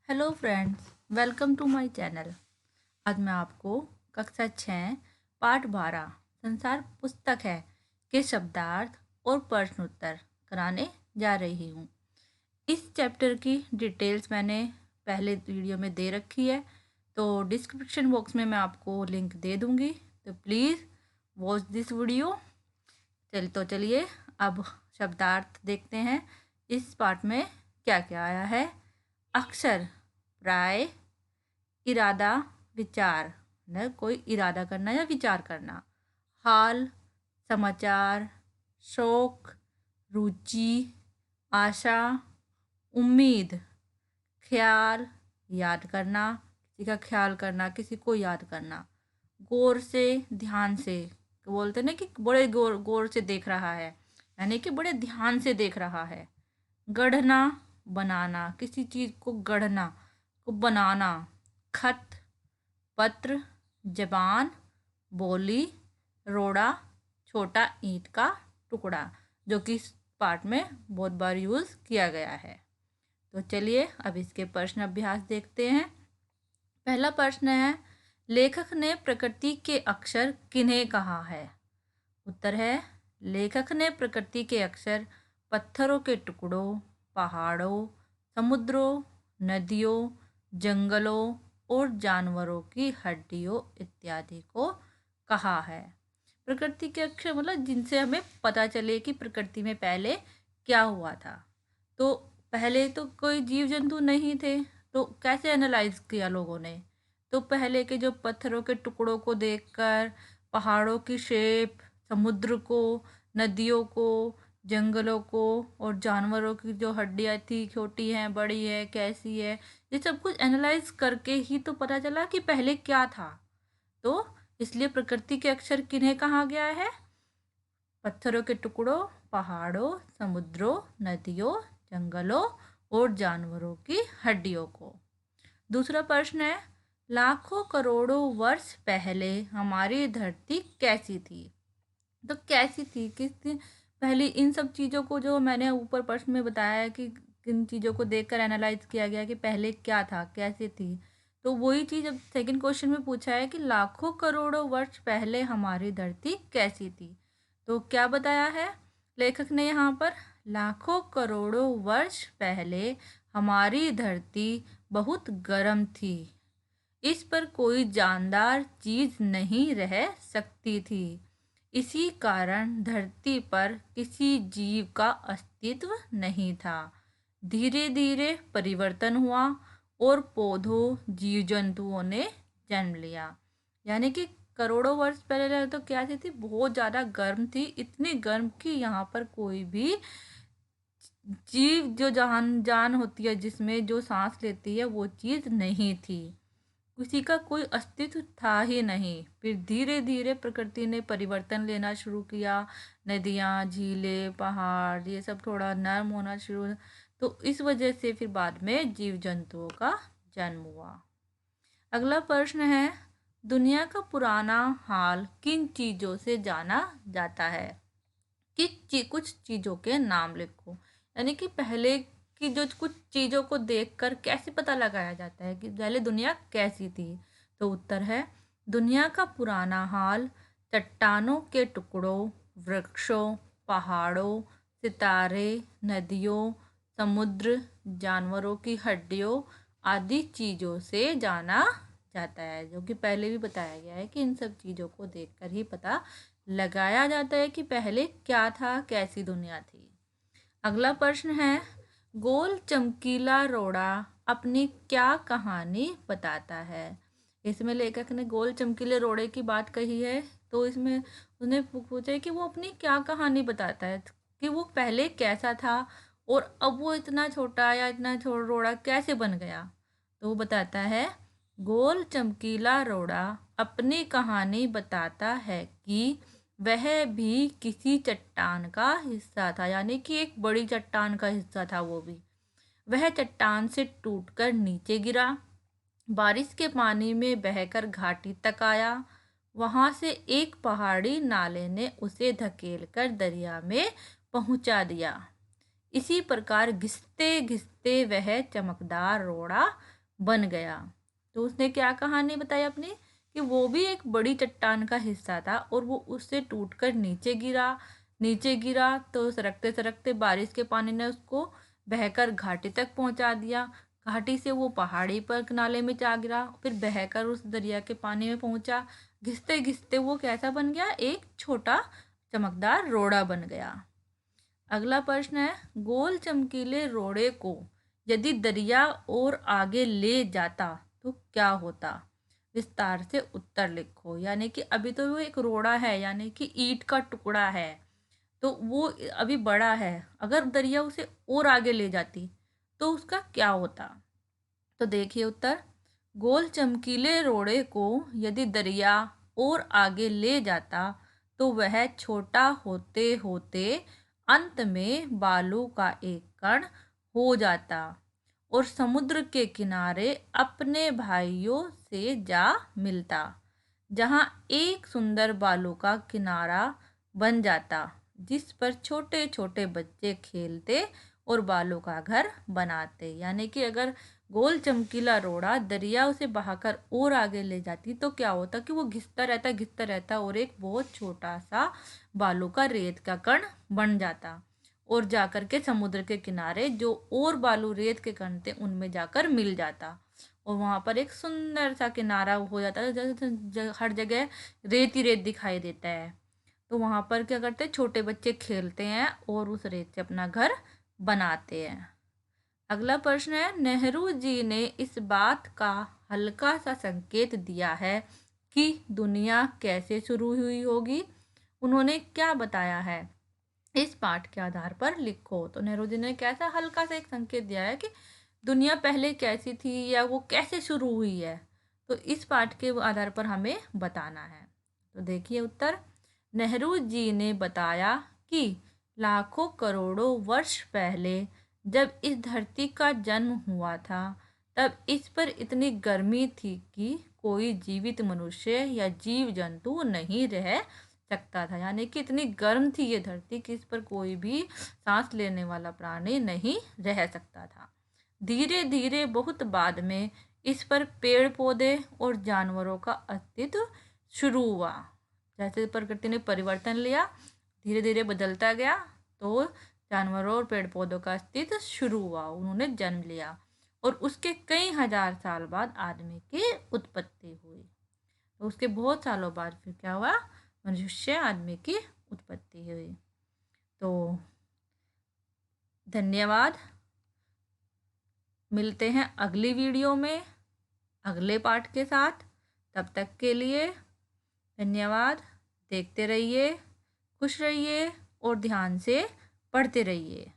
Hello friends, welcome to my channel. आज मैं आपको कक्षा 6 पाठ 12 संसार पुस्तक है के शब्दार्थ और प्रश्न उत्तर कराने जा रही हूँ। इस चैप्टर की डिटेल्स मैंने पहले वीडियो में दे रखी है, तो डिस्क्रिप्शन बॉक्स में मैं आपको लिंक दे दूँगी, तो प्लीज़ वॉच दिस वीडियो। चलिए अब शब्दार्थ देखते हैं। इस पाठ में क्या क्या आया है। अक्षर, प्राय, इरादा, विचार, न कोई इरादा करना या विचार करना। हाल, समाचार, शौक, रुचि, आशा, उम्मीद, ख्याल, याद करना, किसी का ख्याल करना, किसी को याद करना। गौर से, ध्यान से, बोलते ना कि बड़े गौर गौर से देख रहा है, यानी कि बड़े ध्यान से देख रहा है। गढ़ना, बनाना, किसी चीज़ को गढ़ना, को बनाना। खत, पत्र, जबान, बोली, रोड़ा, छोटा ईंट का टुकड़ा, जो कि इस पाठ में बहुत बार यूज़ किया गया है। तो चलिए अब इसके प्रश्न अभ्यास देखते हैं। पहला प्रश्न है, लेखक ने प्रकृति के अक्षर किन्हें कहा है? उत्तर है, लेखक ने प्रकृति के अक्षर पत्थरों के टुकड़ों, पहाड़ों, समुद्रों, नदियों, जंगलों और जानवरों की हड्डियों इत्यादि को कहा है। प्रकृति के अक्षर मतलब जिनसे हमें पता चले कि प्रकृति में पहले क्या हुआ था। तो पहले तो कोई जीव जंतु नहीं थे, तो कैसे एनालाइज किया लोगों ने? तो पहले के जो पत्थरों के टुकड़ों को देखकर, पहाड़ों की शेप, समुद्र को, नदियों को, जंगलों को और जानवरों की जो हड्डियाँ थी, छोटी हैं, बड़ी है, कैसी है, ये सब कुछ एनालाइज करके ही तो पता चला कि पहले क्या था। तो इसलिए प्रकृति के अक्षर किन्हें कहा गया है? पत्थरों के टुकड़ों, पहाड़ों, समुद्रों, नदियों, जंगलों और जानवरों की हड्डियों को। दूसरा प्रश्न है, लाखों करोड़ों वर्ष पहले हमारी धरती कैसी थी? तो कैसी थी, पहले इन सब चीज़ों को जो मैंने ऊपर प्रश्न में बताया है कि किन चीज़ों को देखकर एनालाइज किया गया कि पहले क्या था, कैसे थी। तो वही चीज़ अब सेकंड क्वेश्चन में पूछा है कि लाखों करोड़ों वर्ष पहले हमारी धरती कैसी थी। तो क्या बताया है लेखक ने यहाँ पर? लाखों करोड़ों वर्ष पहले हमारी धरती बहुत गर्म थी, इस पर कोई जानदार चीज नहीं रह सकती थी। इसी कारण धरती पर किसी जीव का अस्तित्व नहीं था। धीरे धीरे परिवर्तन हुआ और पौधों, जीव जंतुओं ने जन्म लिया। यानी कि करोड़ों वर्ष पहले तो क्या थी, बहुत ज़्यादा गर्म थी, इतनी गर्म कि यहाँ पर कोई भी जीव जो जान होती है, जिसमें जो सांस लेती है, वो चीज़ नहीं थी, किसी का कोई अस्तित्व था ही नहीं। फिर धीरे धीरे प्रकृति ने परिवर्तन लेना शुरू किया, नदियाँ, झीलें, पहाड़, ये सब थोड़ा नरम होना शुरू, तो इस वजह से फिर बाद में जीव जंतुओं का जन्म हुआ। अगला प्रश्न है, दुनिया का पुराना हाल किन चीज़ों से जाना जाता है? कुछ चीज़ों के नाम लिखो। यानी कि पहले की जो कुछ चीज़ों को देखकर कैसे पता लगाया जाता है कि पहले दुनिया कैसी थी? तो उत्तर है, दुनिया का पुराना हाल चट्टानों के टुकड़ों, वृक्षों, पहाड़ों, सितारे, नदियों, समुद्र, जानवरों की हड्डियों आदि चीज़ों से जाना जाता है, जो कि पहले भी बताया गया है कि इन सब चीज़ों को देखकर ही पता लगाया जाता है कि पहले क्या था, कैसी दुनिया थी। अगला प्रश्न है, गोल चमकीला रोड़ा अपनी क्या कहानी बताता है? इसमें लेखक ने गोल चमकीले रोड़े की बात कही है, तो इसमें उन्हें पूछा है कि वो अपनी क्या कहानी बताता है, कि वो पहले कैसा था और अब वो इतना छोटा या इतना छोटा रोड़ा कैसे बन गया। तो वो बताता है, गोल चमकीला रोड़ा अपनी कहानी बताता है कि वह भी किसी चट्टान का हिस्सा था, यानी कि एक बड़ी चट्टान का हिस्सा था वो भी। वह चट्टान से टूटकर नीचे गिरा, बारिश के पानी में बहकर घाटी तक आया, वहां से एक पहाड़ी नाले ने उसे धकेलकर दरिया में पहुंचा दिया। इसी प्रकार घिसते घिसते वह चमकदार रोड़ा बन गया। तो उसने क्या कहानी बताई अपनी कि वो भी एक बड़ी चट्टान का हिस्सा था और वो उससे टूटकर नीचे गिरा तो सरकते सरकते बारिश के पानी ने उसको बहकर घाटी तक पहुंचा दिया। घाटी से वो पहाड़ी पर नाले में जा गिरा, फिर बहकर उस दरिया के पानी में पहुंचा। घिसते घिसते वो कैसा बन गया, एक छोटा चमकदार रोड़ा बन गया। अगला प्रश्न है, गोल चमकीले रोड़े को यदि दरिया और आगे ले जाता तो क्या होता? विस्तार से उत्तर लिखो। यानी कि अभी तो वो एक रोड़ा है, यानी कि ईंट का टुकड़ा है, तो वो अभी बड़ा है। अगर दरिया उसे और आगे ले जाती तो उसका क्या होता? तो देखिए उत्तर, गोल चमकीले रोड़े को यदि दरिया और आगे ले जाता तो वह छोटा होते होते अंत में बालू का एक कण हो जाता और समुद्र के किनारे अपने भाइयों से जा मिलता, जहाँ एक सुंदर बालू का किनारा बन जाता जिस पर छोटे छोटे बच्चे खेलते और बालू का घर बनाते। यानी कि अगर गोल चमकीला रोड़ा दरिया उसे बहाकर और आगे ले जाती तो क्या होता कि वो घिसता रहता और एक बहुत छोटा सा बालू का रेत का कण बन जाता और जाकर के समुद्र के किनारे जो और बालू रेत के कण थे उनमें जाकर मिल जाता और वहां पर एक सुंदर सा किनारा हो जाता है। हर जगह रेत ही रेत दिखाई देता है। तो वहां पर क्या करते हैं, छोटे बच्चे खेलते हैं और उस रेत से अपना घर बनाते हैं। अगला प्रश्न है, नेहरू जी ने इस बात का हल्का सा संकेत दिया है कि दुनिया कैसे शुरू हुई होगी। उन्होंने क्या बताया है? इस पाठ के आधार पर लिखो। तो नेहरू जी ने कैसा हल्का सा एक संकेत दिया है कि दुनिया पहले कैसी थी या वो कैसे शुरू हुई है, तो इस पाठ के आधार पर हमें बताना है। तो देखिए उत्तर, नेहरू जी ने बताया कि लाखों करोड़ों वर्ष पहले जब इस धरती का जन्म हुआ था तब इस पर इतनी गर्मी थी कि कोई जीवित मनुष्य या जीव जंतु नहीं रह सकता था। यानी कि इतनी गर्म थी ये धरती कि इस पर कोई भी सांस लेने वाला प्राणी नहीं रह सकता था। धीरे धीरे बहुत बाद में इस पर पेड़ पौधे और जानवरों का अस्तित्व शुरू हुआ। जैसे प्रकृति ने परिवर्तन लिया, धीरे धीरे बदलता गया, तो जानवरों और पेड़ पौधों का अस्तित्व शुरू हुआ, उन्होंने जन्म लिया और उसके कई हजार साल बाद आदमी की उत्पत्ति हुई। तो उसके बहुत सालों बाद फिर क्या हुआ, मनुष्य आदमी की उत्पत्ति हुई। तो धन्यवाद, मिलते हैं अगली वीडियो में अगले पाठ के साथ। तब तक के लिए धन्यवाद। देखते रहिए, खुश रहिए और ध्यान से पढ़ते रहिए।